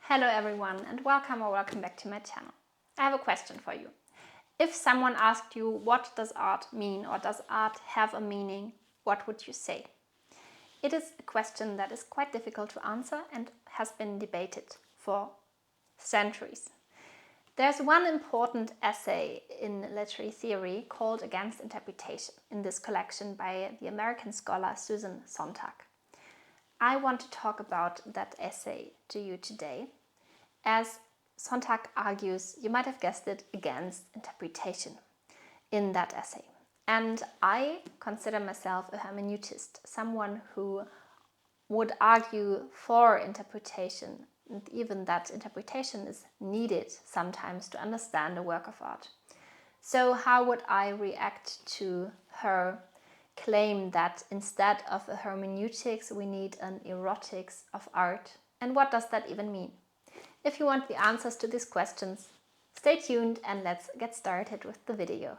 Hello everyone and welcome back to my channel. I have a question for you. If someone asked you what does art mean or does art have a meaning, what would you say? It is a question that is quite difficult to answer and has been debated for centuries. There's one important essay in literary theory called Against Interpretation in this collection by the American scholar Susan Sontag. I want to talk about that essay to you today, as Sontag argues, you might have guessed it, against interpretation in that essay. And I consider myself a hermeneutist, someone who would argue for interpretation, and even that interpretation is needed sometimes to understand a work of art. So how would I react to her claim that instead of a hermeneutics we need an erotics of art? And what does that even mean? If you want the answers to these questions, stay tuned and let's get started with the video.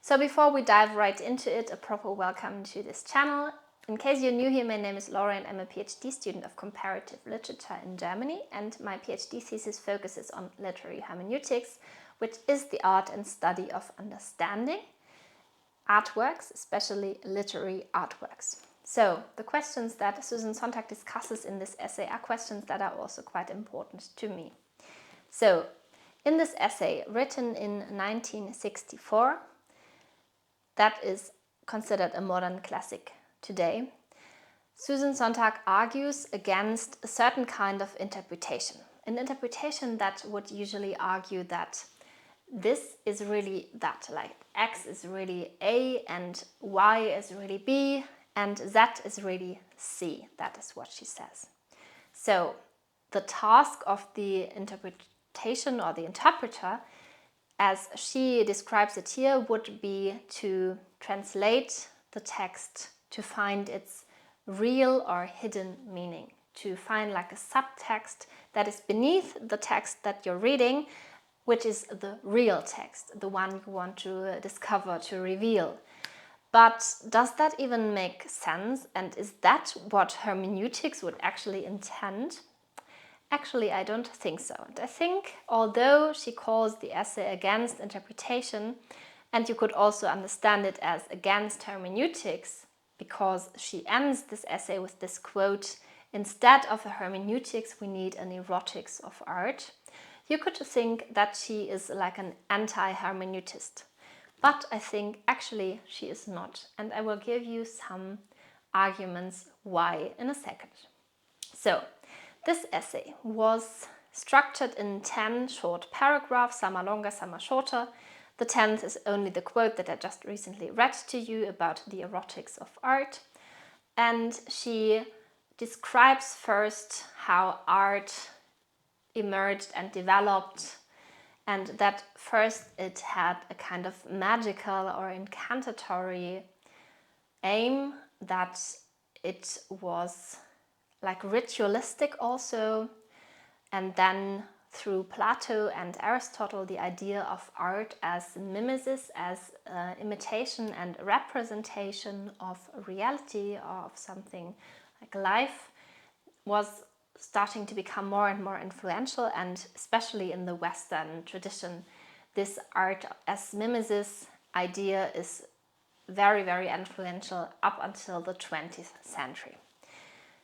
So before we dive right into it, a proper welcome to this channel. In case you're new here, my name is Laura and I'm a PhD student of Comparative Literature in Germany, and my PhD thesis focuses on literary hermeneutics, which is the art and study of understanding artworks, especially literary artworks. So the questions that Susan Sontag discusses in this essay are questions that are also quite important to me. So in this essay, written in 1964, that is considered a modern classic today, Susan Sontag argues against a certain kind of interpretation. An interpretation that would usually argue that this is really that, like X is really A and Y is really B and Z is really C. That is what she says. So the task of the interpretation or the interpreter, as she describes it here, would be to translate the text to find its real or hidden meaning, to find like a subtext that is beneath the text that you're reading, which is the real text, the one you want to discover, to reveal. But does that even make sense? And is that what hermeneutics would actually intend? Actually, I don't think so. And I think, although she calls the essay against interpretation, and you could also understand it as against hermeneutics, because she ends this essay with this quote, "Instead of a hermeneutics, we need an erotics of art," you could think that she is like an anti-hermeneutist. But I think actually she is not. And I will give you some arguments why in a second. So this essay was structured in 10 short paragraphs, some are longer, some are shorter. The 10th is only the quote that I just recently read to you about the erotics of art. And she describes first how art emerged and developed, and that first it had a kind of magical or incantatory aim, that it was like ritualistic also, and then through Plato and Aristotle the idea of art as mimesis, as imitation and representation of reality or of something like life, was starting to become more and more influential, and especially in the Western tradition, this art as mimesis idea is very, very influential up until the 20th century.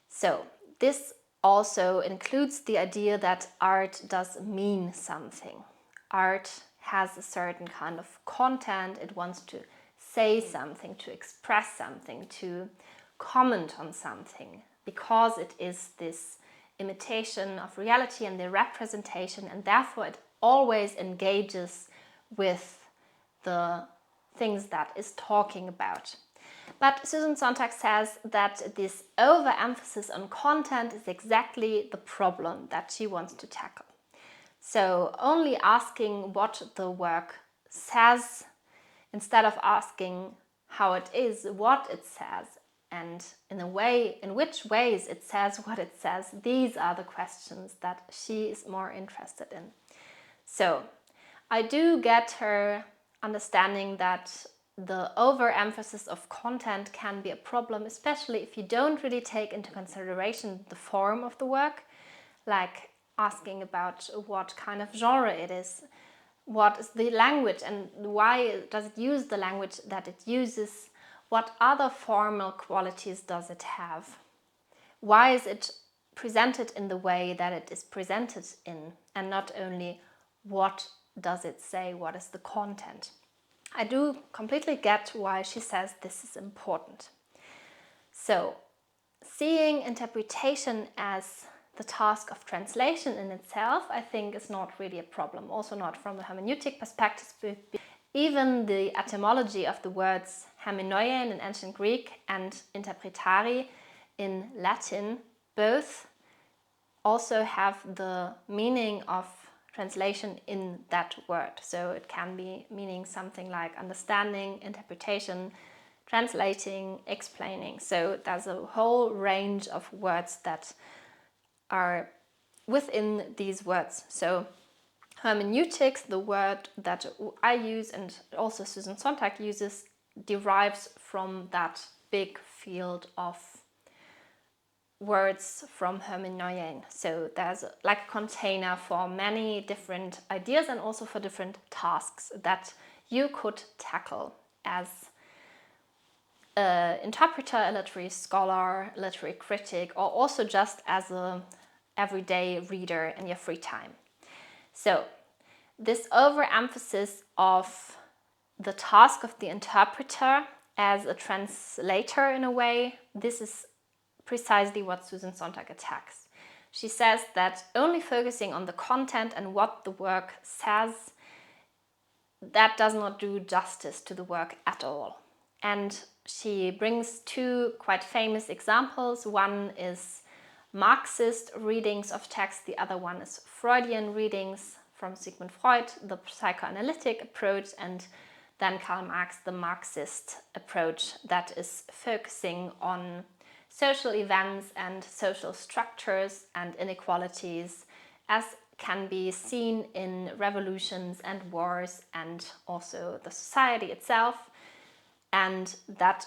So this also includes the idea that art does mean something. Art has a certain kind of content, it wants to say something, to express something, to comment on something, because it is this imitation of reality and the representation, and therefore it always engages with the things that it's talking about. But Susan Sontag says that this overemphasis on content is exactly the problem that she wants to tackle. So only asking what the work says, instead of asking how it is, what it says, and in which ways it says what it says, these are the questions that she is more interested in. So I do get her understanding that the overemphasis of content can be a problem, especially if you don't really take into consideration the form of the work, like asking about what kind of genre it is, what is the language and why does it use the language that it uses, what other formal qualities does it have, why is it presented in the way that it is presented in, and not only what does it say, what is the content. I do completely get why she says this is important. So, seeing interpretation as the task of translation in itself, I think, is not really a problem, also not from a hermeneutic perspective. Even the etymology of the words hermeneuen in ancient Greek and interpretari in Latin both also have the meaning of translation in that word. So it can be meaning something like understanding, interpretation, translating, explaining. So there's a whole range of words that are within these words. So hermeneutics, the word that I use and also Susan Sontag uses, derives from that big field of words from hermeneuen. So there's like a container for many different ideas and also for different tasks that you could tackle as an interpreter, a literary scholar, literary critic, or also just as an everyday reader in your free time. So this overemphasis of the task of the interpreter as a translator in a way, this is precisely what Susan Sontag attacks. She says that only focusing on the content and what the work says, that does not do justice to the work at all. And she brings two quite famous examples. One is Marxist readings of text, the other one is Freudian readings from Sigmund Freud, the psychoanalytic approach, and then Karl Marx, the Marxist approach that is focusing on social events and social structures and inequalities as can be seen in revolutions and wars and also the society itself, and that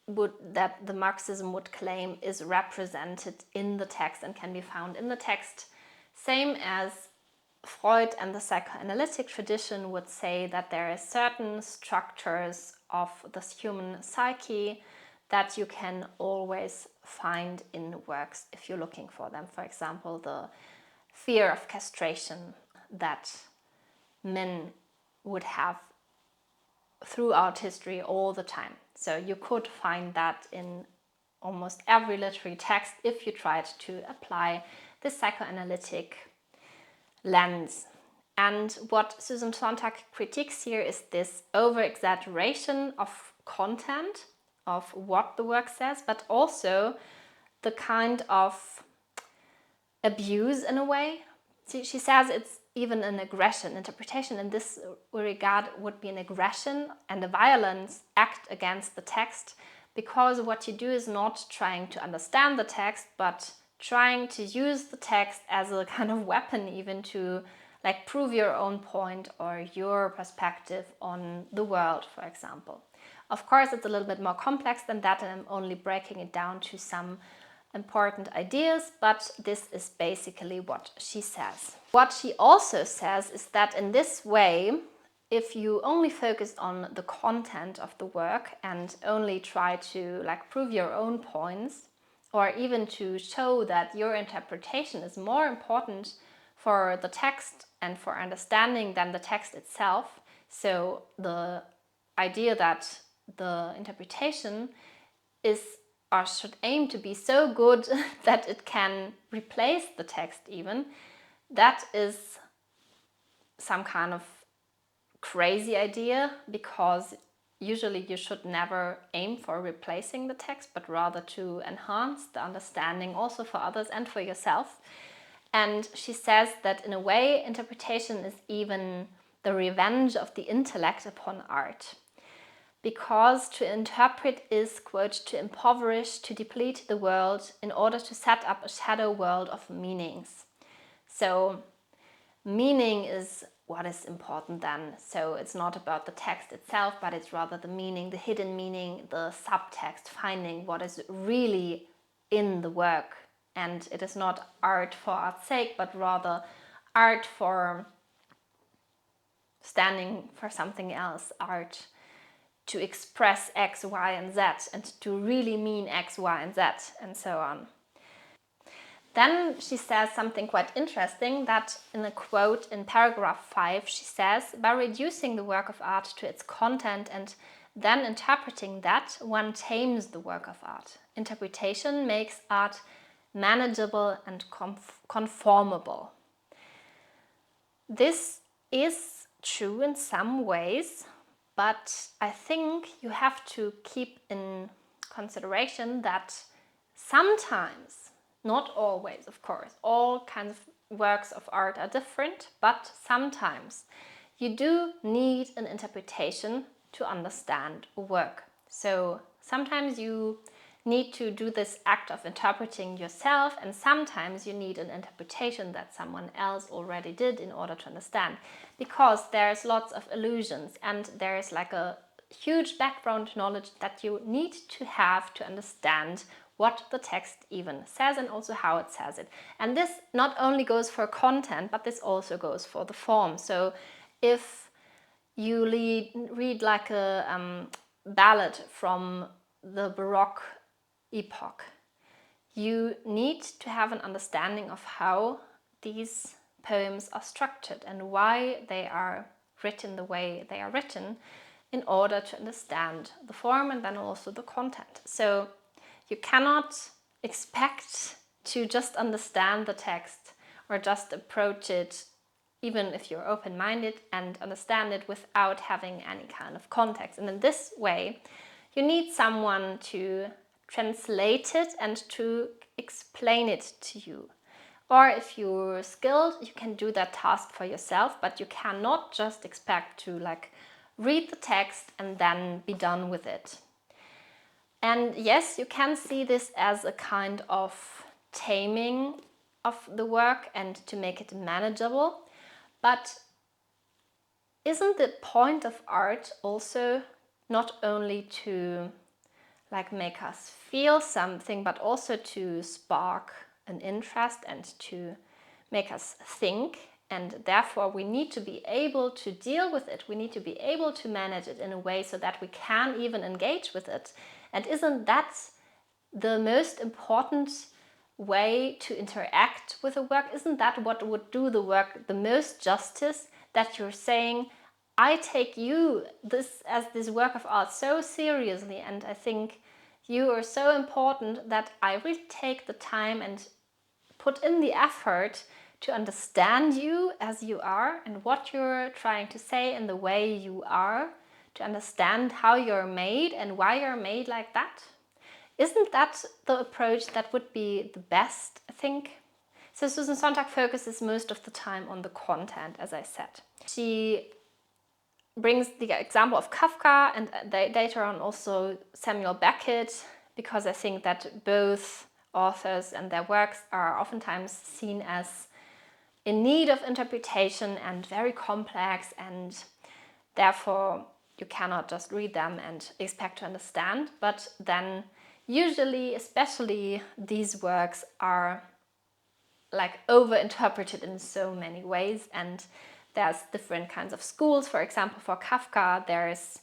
the Marxism would claim is represented in the text and can be found in the text, same as Freud and the psychoanalytic tradition would say that there are certain structures of the human psyche that you can always find in works if you're looking for them. For example, the fear of castration that men would have throughout history all the time. So you could find that in almost every literary text if you tried to apply the psychoanalytic lens. And what Susan Sontag critiques here is this over-exaggeration of content, of what the work says, but also the kind of abuse in a way. She says it's even an aggression. Interpretation in this regard would be an aggression and a violence act against the text, because what you do is not trying to understand the text, but trying to use the text as a kind of weapon even to like prove your own point or your perspective on the world, for example. Of course, it's a little bit more complex than that, and I'm only breaking it down to some important ideas, but this is basically what she says. What she also says is that in this way, if you only focus on the content of the work and only try to like prove your own points, or even to show that your interpretation is more important for the text and for understanding than the text itself, so the idea that the interpretation is or should aim to be so good that it can replace the text even, that is some kind of crazy idea, because usually you should never aim for replacing the text, but rather to enhance the understanding also for others and for yourself. And she says that in a way, interpretation is even the revenge of the intellect upon art. Because to interpret is, quote, to impoverish, to deplete the world in order to set up a shadow world of meanings. So meaning is what is important then. So it's not about the text itself, but it's rather the meaning, the hidden meaning, the subtext, finding what is really in the work. And it is not art for art's sake, but rather art for standing for something else, art to express X, Y, and Z, and to really mean X, Y, and Z, and so on. Then she says something quite interesting, that in a quote in paragraph 5, she says, by reducing the work of art to its content and then interpreting that, one tames the work of art. Interpretation makes art manageable and conformable. This is true in some ways, but I think you have to keep in consideration that sometimes, not always, of course, all kinds of works of art are different, but sometimes you do need an interpretation to understand a work. So sometimes you need to do this act of interpreting yourself, and sometimes you need an interpretation that someone else already did in order to understand, because there's lots of illusions and there's like a huge background knowledge that you need to have to understand what the text even says and also how it says it. And this not only goes for content, but this also goes for the form. So if you read like a ballad from the Baroque epoch, you need to have an understanding of how these poems are structured and why they are written the way they are written in order to understand the form and then also the content. So you cannot expect to just understand the text or just approach it, even if you're open-minded, and understand it without having any kind of context. And in this way, you need someone to translate it and to explain it to you. Or if you're skilled, you can do that task for yourself, but you cannot just expect to read the text and then be done with it. And yes, you can see this as a kind of taming of the work and to make it manageable. But isn't the point of art also not only to make us feel something, but also to spark an interest and to make us think? And therefore we need to be able to deal with it. We need to be able to manage it in a way so that we can even engage with it. And isn't that the most important way to interact with a work? Isn't that what would do the work the most justice? That you're saying, I take you as this work of art so seriously, and I think you are so important that I really take the time and put in the effort to understand you as you are and what you're trying to say and the way you are, to understand how you're made and why you're made like that. Isn't that the approach that would be the best, I think? So Susan Sontag focuses most of the time on the content, as I said. She brings the example of Kafka and later on also Samuel Beckett, because I think that both authors and their works are oftentimes seen as in need of interpretation and very complex, and therefore you cannot just read them and expect to understand. But then usually, especially these works are over-interpreted in so many ways, and there's different kinds of schools. For example, for Kafka, there's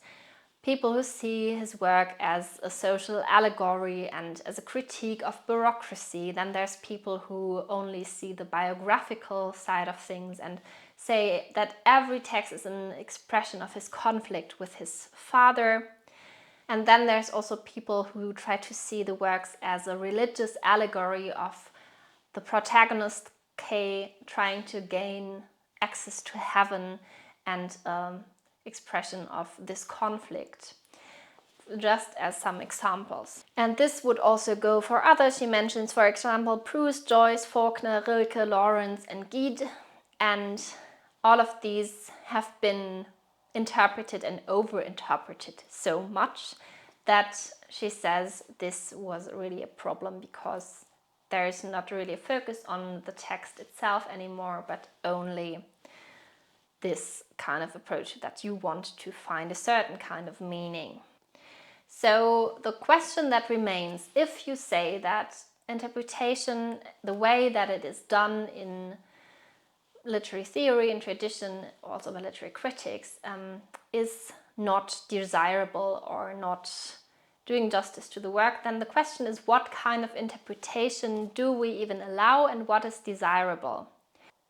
people who see his work as a social allegory and as a critique of bureaucracy. Then there's people who only see the biographical side of things and say that every text is an expression of his conflict with his father. And then there's also people who try to see the works as a religious allegory of the protagonist K trying to gain access to heaven and expression of this conflict, just as some examples. And this would also go for others. She mentions, for example, Proust, Joyce, Faulkner, Rilke, Lawrence, and Gide. And all of these have been interpreted and over-interpreted so much that she says this was really a problem, because there is not really a focus on the text itself anymore, but only this kind of approach, that you want to find a certain kind of meaning. So the question that remains, if you say that interpretation, the way that it is done in literary theory and tradition, also by literary critics, is not desirable or not doing justice to the work, then the question is, what kind of interpretation do we even allow and what is desirable?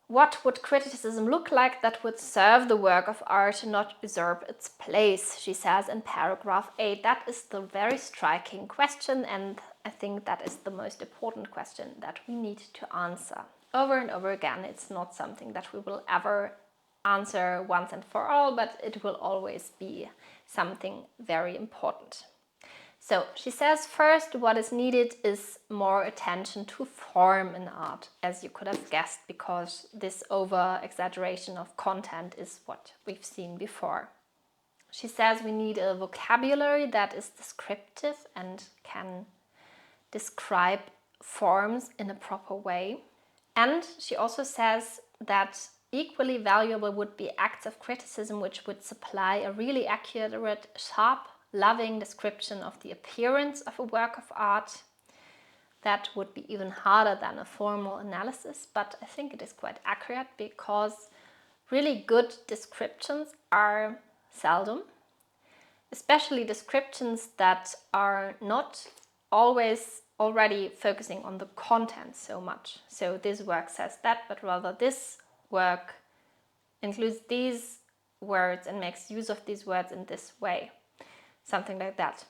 What would criticism look like that would serve the work of art and not usurp its place, she says in paragraph 8. That is the very striking question, and I think that is the most important question that we need to answer. Over and over again, it's not something that we will ever answer once and for all, but it will always be something very important. So she says, first, what is needed is more attention to form in art, as you could have guessed, because this over-exaggeration of content is what we've seen before. She says we need a vocabulary that is descriptive and can describe forms in a proper way. And she also says that equally valuable would be acts of criticism which would supply a really accurate, sharp, loving description of the appearance of a work of art. That would be even harder than a formal analysis, but I think it is quite accurate, because really good descriptions are seldom, especially descriptions that are not always already focusing on the content so much. So this work says that, but rather this work includes these words and makes use of these words in this way. Something like that.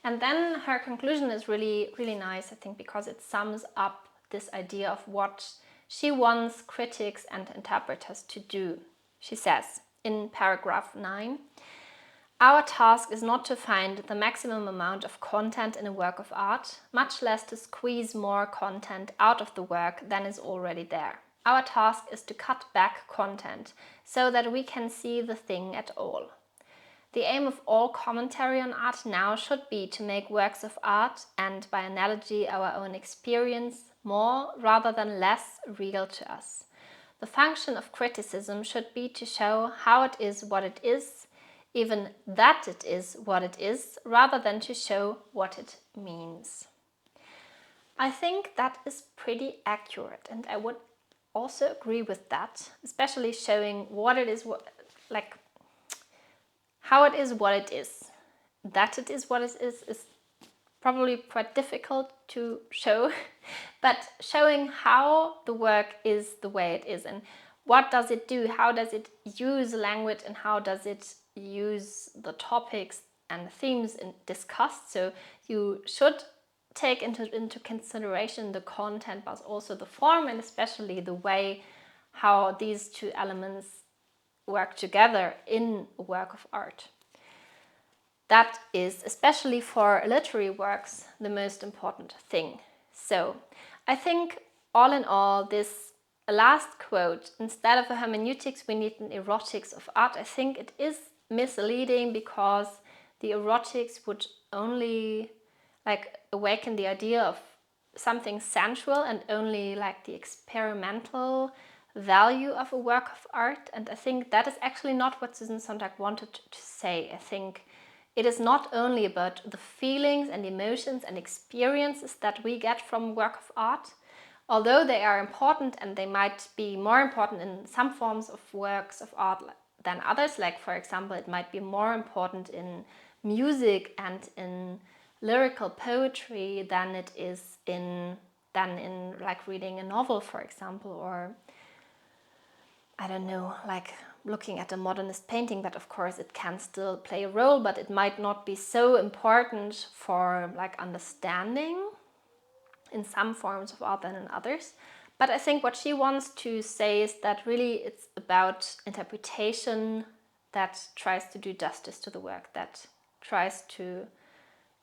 And then her conclusion is really, really nice, I think, because it sums up this idea of what she wants critics and interpreters to do. She says in paragraph 9, our task is not to find the maximum amount of content in a work of art, much less to squeeze more content out of the work than is already there. Our task is to cut back content so that we can see the thing at all. The aim of all commentary on art now should be to make works of art, and by analogy our own experience, more rather than less real to us. The function of criticism should be to show how it is what it is, even that it is what it is, rather than to show what it means. I think that is pretty accurate, and I would also agree with that, especially showing what it is, how it is what it is. That it is what it is probably quite difficult to show, but showing how the work is the way it is and what does it do, how does it use language, and how does it use the topics and themes discussed. So you should take into consideration the content, but also the form, and especially the way how these two elements work together in a work of art. That is, especially for literary works, the most important thing. So I think all in all, this last quote, instead of a hermeneutics, we need an erotics of art, I think it is misleading, because the erotics would only awaken the idea of something sensual and only the experimental value of a work of art. And I think that is actually not what Susan Sontag wanted to say. I think it is not only about the feelings and emotions and experiences that we get from work of art, although they are important, and they might be more important in some forms of works of art than others. Like, for example, it might be more important in music and in lyrical poetry than it is in reading a novel, for example, or I don't know, looking at a modernist painting. But of course it can still play a role, but it might not be so important for understanding in some forms of art than in others. But I think what she wants to say is that really it's about interpretation that tries to do justice to the work, that tries to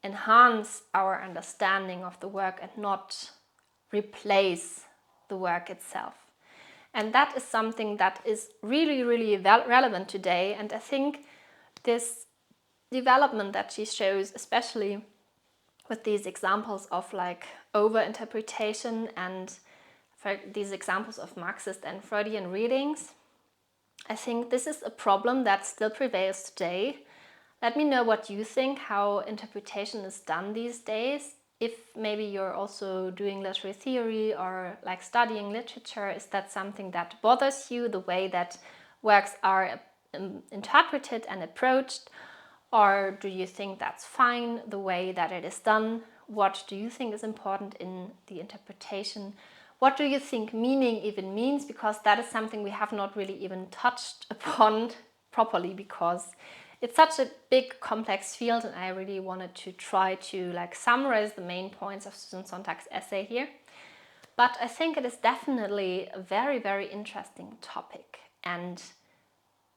enhance our understanding of the work and not replace the work itself. And that is something that is really, really relevant today. And I think this development that she shows, especially with these examples of over-interpretation and these examples of Marxist and Freudian readings, I think this is a problem that still prevails today. Let me know what you think, how interpretation is done these days. If maybe you're also doing literary theory or like studying literature, is that something that bothers you, the way that works are interpreted and approached? Or do you think that's fine, the way that it is done? What do you think is important in the interpretation? What do you think meaning even means? Because that is something we have not really even touched upon properly, because it's such a big complex field, and I really wanted to try to like summarize the main points of Susan Sontag's essay here. But I think it is definitely a very, very interesting topic. And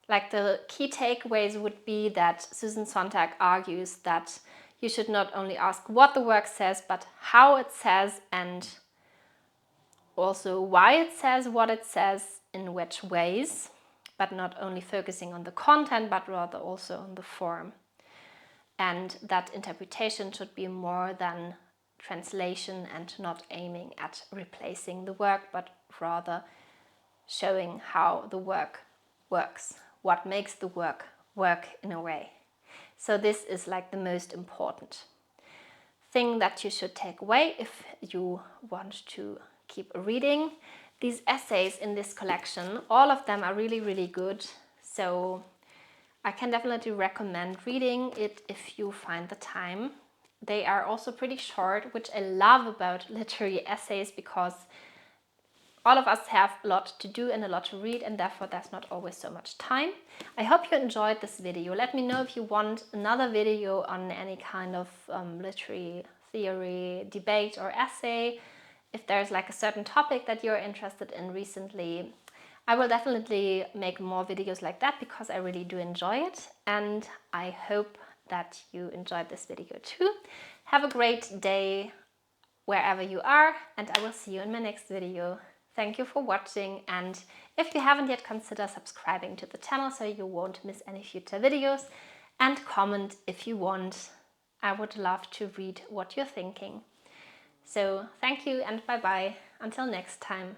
like the key takeaways would be that Susan Sontag argues that you should not only ask what the work says, but how it says, and also why it says what it says, in which ways, but not only focusing on the content, but rather also on the form. And that interpretation should be more than translation and not aiming at replacing the work, but rather showing how the work works, what makes the work work in a way. So this is like the most important thing that you should take away if you want to keep reading. These essays in this collection, all of them are really, really good. So I can definitely recommend reading it if you find the time. They are also pretty short, which I love about literary essays, because all of us have a lot to do and a lot to read, and therefore there's not always so much time. I hope you enjoyed this video. Let me know if you want another video on any kind of literary theory, debate or essay. If there's like a certain topic that you're interested in recently, I will definitely make more videos like that, because I really do enjoy it. And I hope that you enjoyed this video too. Have a great day wherever you are, and I will see you in my next video. Thank you for watching, and if you haven't yet, consider subscribing to the channel so you won't miss any future videos, and comment if you want. I would love to read what you're thinking. So thank you and bye bye. Until next time.